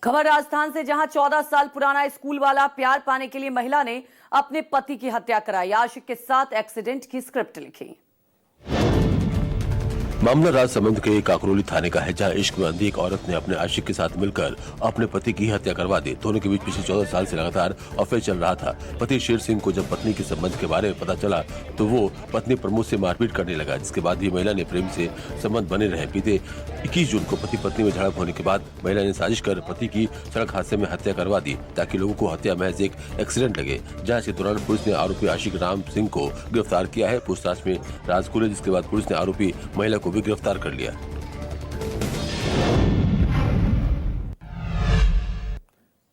खबर राजस्थान से, जहां 14 साल पुराना स्कूल वाला प्यार पाने के लिए महिला ने अपने पति की हत्या कराई। आशिक के साथ एक्सीडेंट की स्क्रिप्ट लिखी। मामला राजसमंद के काकरोली थाने का है, जहां इश्क में अंधी एक औरत ने अपने आशिक के साथ मिलकर अपने पति की हत्या करवा दी। दोनों के बीच पिछले 14 साल से लगातार अफेयर चल रहा था। पति शेर सिंह को जब पत्नी के संबंध के बारे में पता चला तो वो पत्नी प्रमोद से मारपीट करने लगा, जिसके बाद भी महिला ने प्रेम से संबंध बने रहे। बीते 21 जून को पति पत्नी में झड़प होने के बाद महिला ने साजिश कर पति की सड़क हादसे में हत्या करवा दी, ताकि लोगों को हत्या महज एक एक्सीडेंट लगे। जांच के दौरान पुलिस ने आरोपी आशिक राम सिंह को गिरफ्तार किया है। पूछताछ में राज खुले, जिसके बाद पुलिस ने आरोपी महिला को भी गिरफ्तार कर लिया।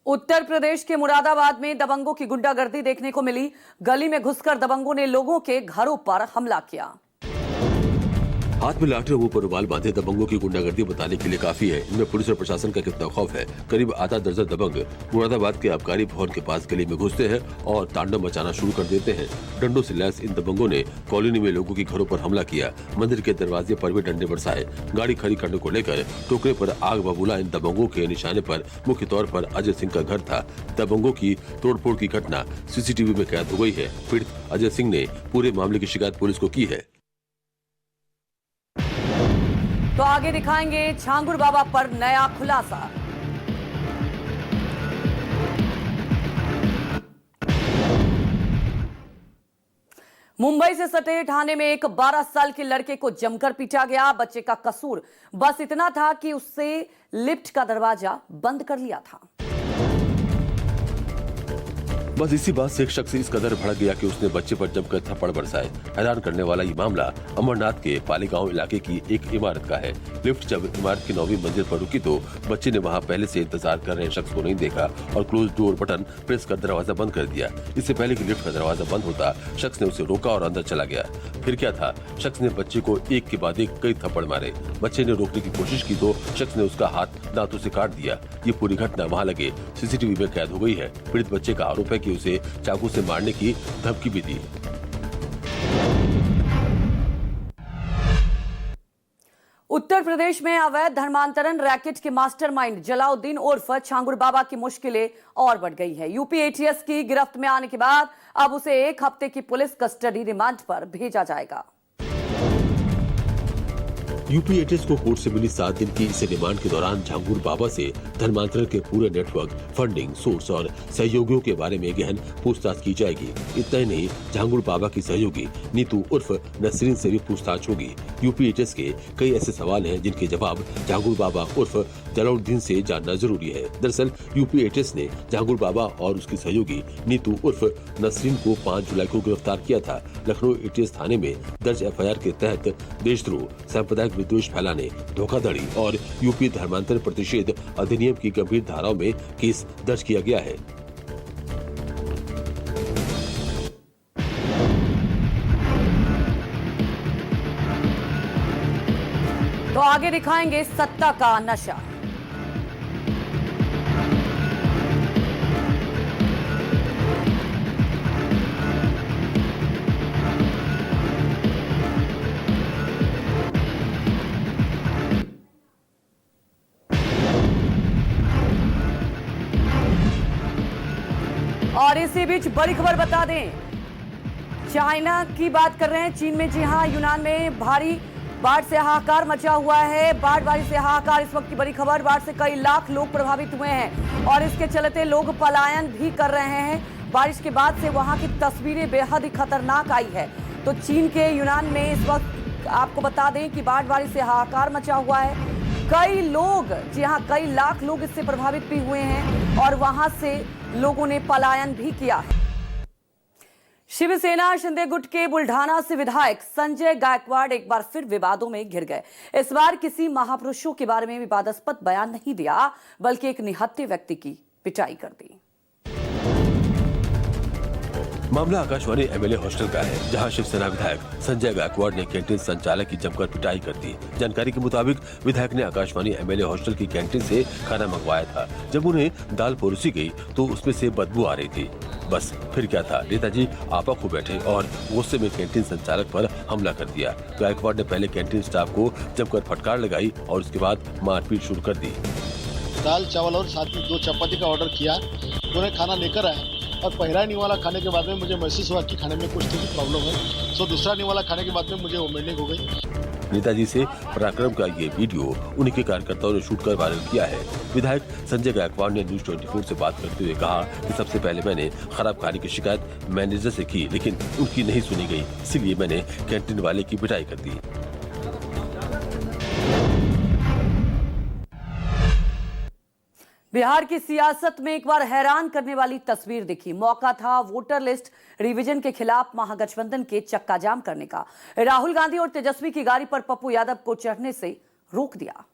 उत्तर प्रदेश के मुरादाबाद में दबंगों की गुंडागर्दी देखने को मिली। गली में घुसकर दबंगों ने लोगों के घरों पर हमला किया। हाथ में लाठी और मुंह पर रुमाल बांधे दबंगों की गुंडागर्दी बताने के लिए काफी है। इनमें पुलिस और प्रशासन का कितना खौफ है। करीब आधा दर्जन दबंग मुरादाबाद के आबकारी भवन के पास गली में घुसते हैं और तांडव मचाना शुरू कर देते हैं। डंडों से लैस इन दबंगों ने कॉलोनी में लोगों के घरों पर हमला किया। मंदिर के दरवाजे पर भी डंडे बरसाए। गाड़ी खड़ी करने को लेकर टोकरे पर आग बबूला। इन दबंगों के निशाने पर मुख्य तौर पर अजय सिंह का घर था। दबंगों की तोड़फोड़ की घटना सीसीटीवी में कैद हो गई है। पीड़ित अजय सिंह ने पूरे मामले की शिकायत पुलिस को की है। तो आगे दिखाएंगे छांगुर बाबा पर नया खुलासा। मुंबई से सटे ठाणे में एक 12 साल के लड़के को जमकर पीटा गया। बच्चे का कसूर बस इतना था कि उससे लिफ्ट का दरवाजा बंद कर लिया था। बस इसी बात से एक शख्स इस कदर भड़क गया कि उसने बच्चे पर जमकर थप्पड़ बरसाए। हैरान करने वाला ये मामला अमरनाथ के पालीगांव इलाके की एक इमारत का है। लिफ्ट जब इमारत की 9वीं मंजिल पर रुकी तो बच्चे ने वहां पहले से इंतजार कर रहे शख्स को नहीं देखा और क्लोज डोर बटन प्रेस कर दरवाजा बंद कर दिया। इससे पहले कि लिफ्ट का दरवाजा बंद होता, शख्स ने उसे रोका और अंदर चला गया। फिर क्या था, शख्स ने बच्चे को एक के बाद एक कई थप्पड़ मारे। बच्चे ने रोकने की कोशिश की तो शख्स ने उसका हाथ दांतों से काट दिया। ये पूरी घटना वहां लगे सीसीटीवी में कैद हो गई है। पीड़ित बच्चे का आरोप है कि उसे चाकू से मारने की धमकी भी दी। उत्तर प्रदेश में अवैध धर्मांतरण रैकेट के मास्टरमाइंड जलाउद्दीन उर्फ छांगुर बाबा की मुश्किलें और बढ़ गई है। यूपी एटीएस की गिरफ्त में आने के बाद अब उसे 1 हफ्ते की पुलिस कस्टडी रिमांड पर भेजा जाएगा। यूपी एटीएस को कोर्ट से मिली 7 दिन की इस रिमांड के दौरान छांगुर बाबा से धर्मांतरण के पूरे नेटवर्क, फंडिंग सोर्स और सहयोगियों के बारे में गहन पूछताछ की जाएगी। इतना ही नहीं, छांगुर बाबा की सहयोगी नीतू उर्फ नसरीन से भी पूछताछ होगी। यूपी एटीएस के कई ऐसे सवाल हैं जिनके जवाब छांगुर बाबा उर्फ जलाउद्दीन से जानना जरूरी है। दरअसल यूपी एटीएस ने छांगुर बाबा और उसकी सहयोगी नीतू उर्फ नसरीन को 5 जुलाई को गिरफ्तार किया था। लखनऊ एटीएस थाने में दर्ज एफआईआर के तहत देशद्रोह, सांप्रदायिक विद्वेष फैलाने, धोखाधड़ी और यूपी धर्मांतरण प्रतिषेध अधिनियम की गंभीर धाराओं में केस दर्ज किया गया है। तो आगे दिखाएंगे सत्ता का नशा। और इसी बीच बड़ी खबर बता दें, चाइना की बात कर रहे हैं। चीन में, जी हां, यूनान में भारी बाढ़ से हाहाकार मचा हुआ है। बाढ़ से हाहाकार, इस वक्त की बड़ी खबर। बाढ़ से कई लाख लोग प्रभावित हुए हैं और इसके चलते लोग पलायन भी कर रहे हैं। बारिश के बाद से वहां की तस्वीरें बेहद ही खतरनाक आई है। तो चीन के यूनान में इस वक्त आपको बता दें कि बाढ़ से हाहाकार मचा हुआ है। कई लोग, जी हां, कई लाख लोग इससे प्रभावित भी हुए हैं और वहां से लोगों ने पलायन भी किया है। शिवसेना शिंदे गुट के बुल्ढाना से विधायक संजय गायकवाड़ एक बार फिर विवादों में घिर गए। इस बार किसी महापुरुषों के बारे में विवादास्पद बयान नहीं दिया, बल्कि एक निहत्थे व्यक्ति की पिटाई कर दी। मामला आकाशवाणी एमएलए हॉस्टल का है, जहां शिवसेना विधायक संजय गायकवाड़ ने कैंटीन संचालक की जमकर पिटाई कर दी। जानकारी के मुताबिक विधायक ने आकाशवाणी एमएलए हॉस्टल की कैंटीन से खाना मंगवाया था। जब उन्हें दाल परोसी गई तो उसमें से बदबू आ रही थी। बस फिर क्या था, नेताजी आपा को बैठे और गुस्से में कैंटीन संचालक पर हमला कर दिया। गायकवाड़ ने पहले कैंटीन स्टाफ को जमकर फटकार लगाई और उसके बाद मारपीट शुरू कर दी। दाल चावल और साथ में 2 चपाती का ऑर्डर किया। उन्हें खाना लेकर आया और पहला निवाला खाने के बाद में मुझे महसूस हुआ कि खाने में कुछ तो प्रॉब्लम है। सो दूसरा निवाला खाने के बाद में मुझे वोमिटिंग हो गई। नेताजी से पराक्रम का ये वीडियो उन्हीं के कार्यकर्ताओं ने शूट कर वायरल किया है। विधायक संजय गायकवाड़ ने न्यूज 24 से बात करते हुए कहा कि सबसे पहले मैंने खराब खाने की शिकायत मैनेजर से की, लेकिन उनकी नहीं सुनी गई, इसलिए मैंने कैंटीन वाले की पिटाई कर दी। बिहार की सियासत में एक बार हैरान करने वाली तस्वीर दिखी। मौका था वोटर लिस्ट रिवीजन के खिलाफ महागठबंधन के चक्का जाम करने का। राहुल गांधी और तेजस्वी की गाड़ी पर पप्पू यादव को चढ़ने से रोक दिया।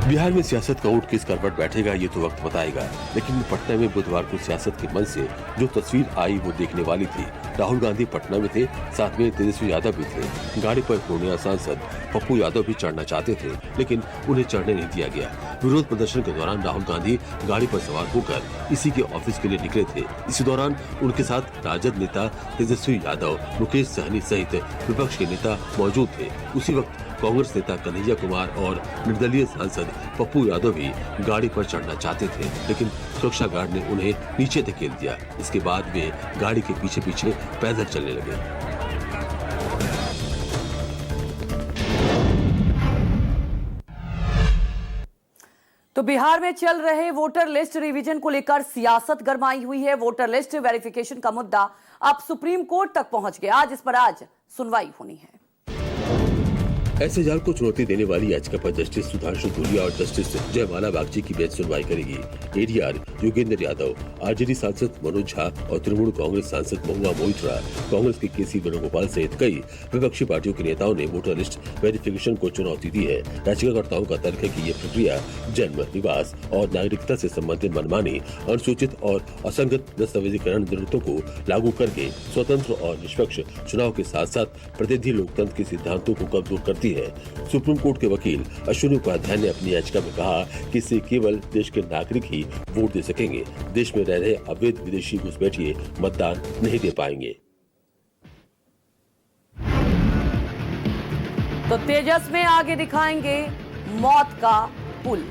बिहार में सियासत का ऊंट किस करवट बैठेगा ये तो वक्त बताएगा, लेकिन पटना में बुधवार को सियासत के मंच से जो तस्वीर आई वो देखने वाली थी। राहुल गांधी पटना में थे, साथ में तेजस्वी यादव भी थे। गाड़ी पर पूर्णिया सांसद पप्पू यादव भी चढ़ना चाहते थे, लेकिन उन्हें चढ़ने नहीं दिया गया। विरोध प्रदर्शन के दौरान राहुल गांधी गाड़ी पर सवार होकर इसी के ऑफिस के लिए निकले थे। इसी दौरान उनके साथ राजद नेता तेजस्वी यादव, मुकेश सहनी सहित विपक्ष के नेता मौजूद थे। उसी वक्त कांग्रेस नेता कन्हैया कुमार और निर्दलीय सांसद पप्पू यादव भी गाड़ी पर चढ़ना चाहते थे, लेकिन सुरक्षा गार्ड ने उन्हें नीचे धकेल दिया। इसके बाद वे गाड़ी के पीछे पीछे पैदल चलने लगे। तो बिहार में चल रहे वोटर लिस्ट रिवीजन को लेकर सियासत गरमाई हुई है। वोटर लिस्ट वेरिफिकेशन का मुद्दा अब सुप्रीम कोर्ट तक पहुंच गया। आज इस पर सुनवाई होनी है। ऐसे जाल को चुनौती देने वाली याचिका पर जस्टिस सुधांशु धूलिया और जस्टिस जयमाला बागची की बेंच सुनवाई करेगी। एडीआर योगेंद्र यादव, आरजेडी सांसद मनोज झा और तृणमूल कांग्रेस सांसद महुआ मोइत्रा, कांग्रेस के केसी वेणुगोपाल सहित कई विपक्षी पार्टियों के नेताओं ने वोटर लिस्ट वेरिफिकेशन को चुनौती दी है। याचिकाकर्ताओं का तर्क है कि ये प्रक्रिया जन्म, निवास और नागरिकता से संबंधित मनमानी, अनुसूचित और असंगत दस्तावेजीकरण जरूरतों को लागू करके स्वतंत्र और निष्पक्ष चुनाव के साथ साथ प्रतिनिधि लोकतंत्र के सिद्धांतों को कमजोर करती है। सुप्रीम कोर्ट के वकील अश्विनी उपाध्याय ने अपनी याचिका में कहा कि इससे केवल देश के नागरिक ही वोट दे सकेंगे। देश में रह रहे अवैध विदेशी घुसपैठिए मतदान नहीं दे पाएंगे। तो तेजस में आगे दिखाएंगे मौत का पुल।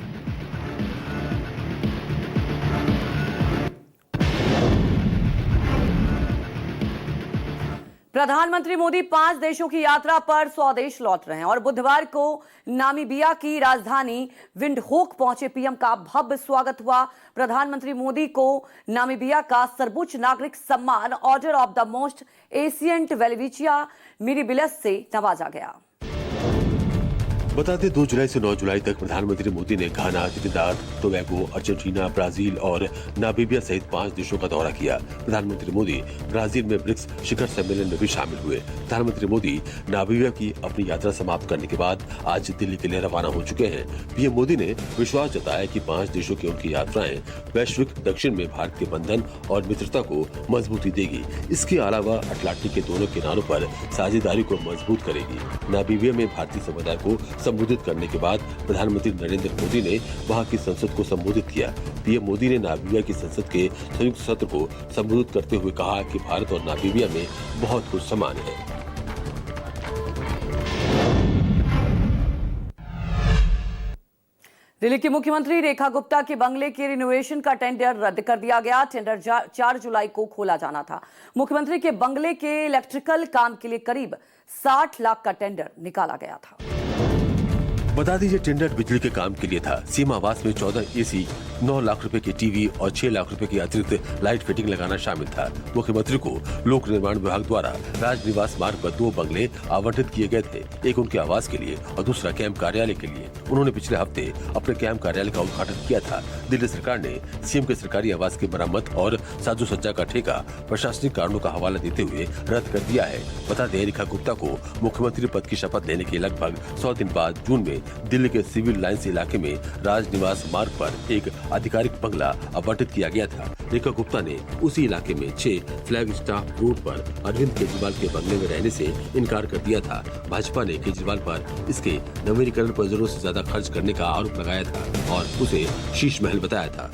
प्रधानमंत्री मोदी 5 देशों की यात्रा पर स्वदेश लौट रहे हैं और बुधवार को नामीबिया की राजधानी विंडहोक पहुंचे पीएम का भव्य स्वागत हुआ। प्रधानमंत्री मोदी को नामीबिया का सर्वोच्च नागरिक सम्मान order of the most ancient Welwitschia mirabilis से नवाजा गया। बता दें 2 जुलाई से 9 जुलाई तक प्रधानमंत्री मोदी ने घाना, त्रिनिदाद टोबैगो, अर्जेंटीना, ब्राजील और नामीबिया सहित 5 देशों का दौरा किया। प्रधानमंत्री मोदी ब्राजील में ब्रिक्स शिखर सम्मेलन में भी शामिल हुए। प्रधानमंत्री मोदी नामीबिया की अपनी यात्रा समाप्त करने के बाद आज दिल्ली के लिए रवाना हो चुके हैं। पीएम मोदी ने विश्वास जताया कि 5 देशों की उनकी यात्राएं वैश्विक दक्षिण में भारत के बंधन और मित्रता को मजबूती देगी। इसके अलावा अटलांटिक के दोनों किनारों पर साझेदारी को मजबूत करेगी। नामीबिया में भारतीय समुदाय को संबोधित करने के बाद प्रधानमंत्री नरेंद्र मोदी ने वहां की संसद को संबोधित किया। पीएम मोदी ने नामीबिया की संसद के संयुक्त सत्र को संबोधित करते हुए कहा कि भारत और नामीबिया में बहुत कुछ समान है। दिल्ली की मुख्यमंत्री रेखा गुप्ता के बंगले के रिनोवेशन का टेंडर रद्द कर दिया गया। टेंडर 4 जुलाई को खोला जाना था। मुख्यमंत्री के बंगले के इलेक्ट्रिकल काम के लिए करीब 60 लाख का टेंडर निकाला गया था। बता दीजिए टेंडर बिजली के काम के लिए था। सीमा आवास में 14 एसी, 9 लाख रुपए के टीवी और 6 लाख रुपए की अतिरिक्त लाइट फिटिंग लगाना शामिल था। मुख्यमंत्री को लोक निर्माण विभाग द्वारा राजनिवास मार्ग पर 2 बंगले आवंटित किए गए थे, एक उनके आवास के लिए और दूसरा कैंप कार्यालय के लिए। उन्होंने पिछले हफ्ते अपने कैंप कार्यालय का उद्घाटन किया था। दिल्ली सरकार ने सीएम के सरकारी आवास की मरम्मत और साजो सज्जा का ठेका प्रशासनिक कारणों का हवाला देते हुए रद्द कर दिया है। बता दें रेखा गुप्ता को मुख्यमंत्री पद की शपथ लेने के लगभग 100 दिन बाद जून में दिल्ली के सिविल लाइंस इलाके में राजनिवास मार्ग पर एक आधिकारिक बंगला आवंटित किया गया था। रेखा गुप्ता ने उसी इलाके में 6 फ्लैग स्टाफ रोड पर अरविंद केजरीवाल के बंगले में रहने से इनकार कर दिया था। भाजपा ने केजरीवाल पर इसके नवीनीकरण पर जरूरत से ज्यादा खर्च करने का आरोप लगाया था और उसे शीश महल बताया था।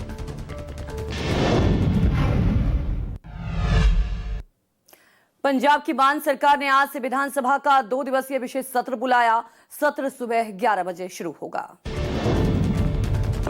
पंजाब की मान सरकार ने आज से विधानसभा का 2 दिवसीय विशेष सत्र बुलाया। सत्र सुबह 11 बजे शुरू होगा।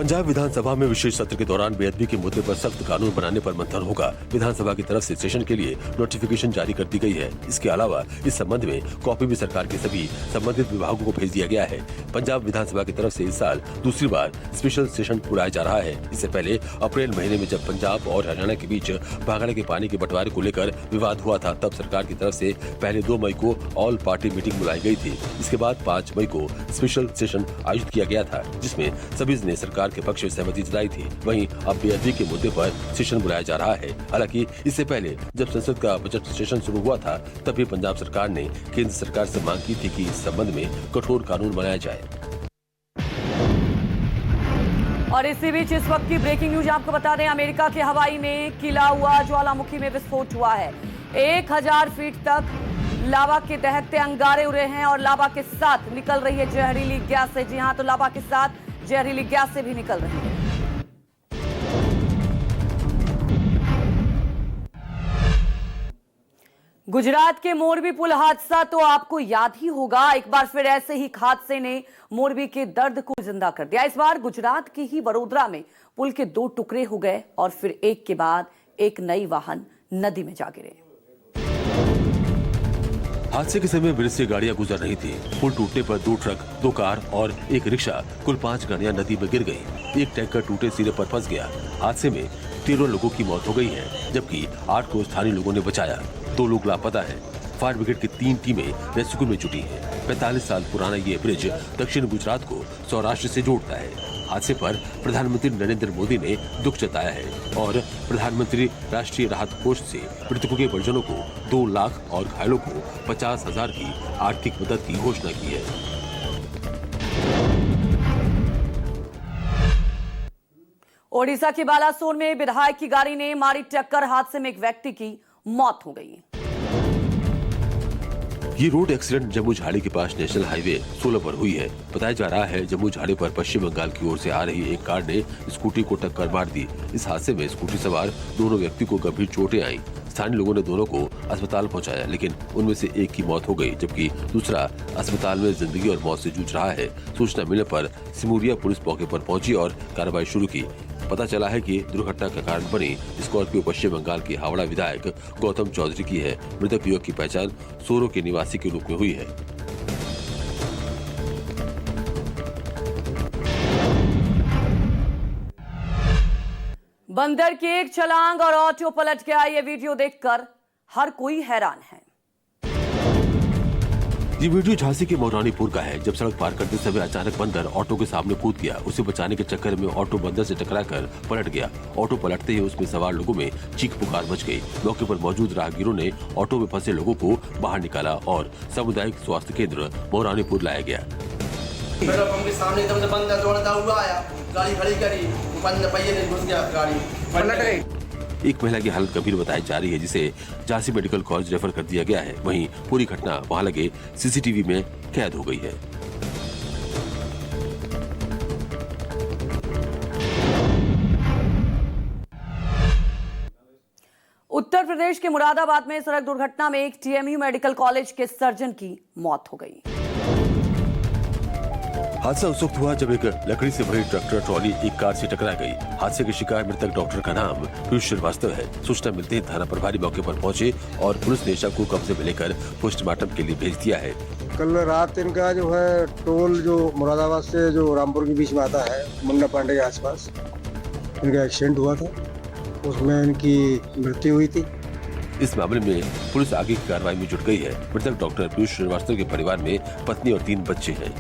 पंजाब विधानसभा में विशेष सत्र के दौरान बेअदबी के मुद्दे पर सख्त कानून बनाने पर मंथन होगा। विधानसभा की तरफ से सेशन के लिए नोटिफिकेशन जारी कर दी गई है। इसके अलावा इस संबंध में कॉपी भी सरकार के सभी संबंधित विभागों को भेज दिया गया है। पंजाब विधानसभा की तरफ से इस साल दूसरी बार स्पेशल सेशन बुलाया जा रहा है। इससे पहले अप्रैल महीने में जब पंजाब और हरियाणा के बीच भाखड़ा के पानी के बंटवारे को लेकर विवाद हुआ था, तब सरकार की तरफ से पहले 2 मई को ऑल पार्टी मीटिंग बुलाई गई थी। इसके बाद 5 मई को स्पेशल सेशन आयोजित किया गया था, जिसमें सभी ने सरकार के पक्ष में सहमति जताई थी। वहीं अब बेअदबी के मुद्दे पर सेशन बुलाया जा रहा है। हालांकि इससे पहले जब संसद का बजट सेशन शुरू हुआ था, तभी पंजाब सरकार ने केंद्र सरकार से मांग की थी कि इस संबंध में कठोर कानून बनाया जाए। और इसी बीच इस वक्त की ब्रेकिंग न्यूज आपको बता दें, अमेरिका के हवाई में खिला हुआ ज्वालामुखी में विस्फोट हुआ है। 1000 फीट तक लावा के दहकते अंगारे उड़े हैं और लावा के साथ निकल रही है जहरीली गैस से। जी हां, तो लावा के साथ जहरीली गैस से भी निकल रही है। गुजरात के मोरबी पुल हादसा तो आपको याद ही होगा। एक बार फिर ऐसे ही हादसे ने मोरबी के दर्द को जिंदा कर दिया। इस बार गुजरात के ही वडोदरा में पुल के 2 टुकड़े हो गए और फिर एक के बाद एक नई वाहन नदी में जा गिरे। हादसे के समय ब्रिज से गाड़ियां गुजर रही थी। पुल टूटने पर 2 ट्रक, 2 कार और एक रिक्शा, कुल 5 गाड़ियां नदी में गिर गई। एक टैंकर टूटे सिरे पर फंस गया। हादसे में 13 लोगों की मौत हो गई है, जबकि 8 को स्थानीय लोगों ने बचाया। 2 लोग लापता हैं। फायर ब्रिगेड की 3 टीमें रेस्क्यू में जुटी हैं। 45 साल पुराना ये ब्रिज दक्षिण गुजरात को सौराष्ट्र से जोड़ता है। हादसे पर प्रधानमंत्री नरेंद्र मोदी ने दुख जताया है और प्रधानमंत्री राष्ट्रीय राहत कोष से मृतकों के परिजनों को 2 लाख और घायलों को 50,000 की आर्थिक मदद की घोषणा की है। ओडिशा के बालासोर में विधायक की गाड़ी ने मारी टक्कर, हादसे में एक व्यक्ति की मौत हो गई। ये रोड एक्सीडेंट जम्मू झाड़ी के पास नेशनल हाईवे 16 पर हुई है। बताया जा रहा है जम्मू झाड़ी पर पश्चिम बंगाल की ओर से आ रही एक कार ने स्कूटी को टक्कर मार दी। इस हादसे में स्कूटी सवार दोनों व्यक्ति को गंभीर चोटें आई। स्थानीय लोगों ने दोनों को अस्पताल पहुंचाया, लेकिन उनमें से एक की मौत हो गई, जबकि दूसरा अस्पताल में जिंदगी और मौत से जूझ रहा है। सूचना मिलने पर सिमुरिया पुलिस मौके पर पहुंची और कार्रवाई शुरू की। पता चला है कि दुर्घटना का कारण बनी स्कॉर्पियो पश्चिम बंगाल के हावड़ा विधायक गौतम चौधरी की है। मृतक युवक की पहचान सोरो के निवासी के रूप में हुई है। बंदर की एक छलांग और ऑटो पलट गया। ये वीडियो देखकर हर कोई हैरान है। ये वीडियो झांसी के मौरानीपुर का है। जब सड़क पार करते समय अचानक बंदर ऑटो के सामने कूद गया। उसे बचाने के चक्कर में ऑटो बंदर से टकराकर पलट गया। ऑटो पलटते ही उसमें सवार लोगों में चीख पुकार मच गई। मौके पर मौजूद राहगीरों ने ऑटो में फंसे लोगों को बाहर निकाला और सामुदायिक स्वास्थ्य केंद्र मौरानीपुर लाया गया। के सामने एकदम से बंदर दौड़ता हुआ आया, गाड़ी खड़ी करी, बंदर पहिए में घुस गया, गाड़ी पलट गई। एक महिला की हालत गंभीर बताई जा रही है, जिसे झांसी मेडिकल कॉलेज रेफर कर दिया गया है। वहीं पूरी घटना वहां लगे सीसीटीवी में कैद हो गई है। उत्तर प्रदेश के मुरादाबाद में सड़क दुर्घटना में एक टीएमयू मेडिकल कॉलेज के सर्जन की मौत हो गई। हादसा उस वक्त हुआ जब एक लकड़ी से भरी ट्रैक्टर ट्रॉली एक कार से टकरा गई। हादसे के शिकार मृतक डॉक्टर का नाम पीयूष श्रीवास्तव है। सूचना मिलते ही थाना प्रभारी मौके पर पहुंचे और पुलिस ने शव को कब्जे में लेकर पोस्टमार्टम के लिए भेज दिया है। कल रात इनका जो है टोल जो मुरादाबाद से जो रामपुर के बीच में आता है, मुन्ना पांडे के आसपास इनका एक्सीडेंट हुआ था, उसमें इनकी मृत्यु हुई थी। इस मामले में पुलिस आगे की कार्रवाई में जुट गई है। मृतक डॉक्टर पीयूष श्रीवास्तव के परिवार में पत्नी और 3 बच्चे हैं।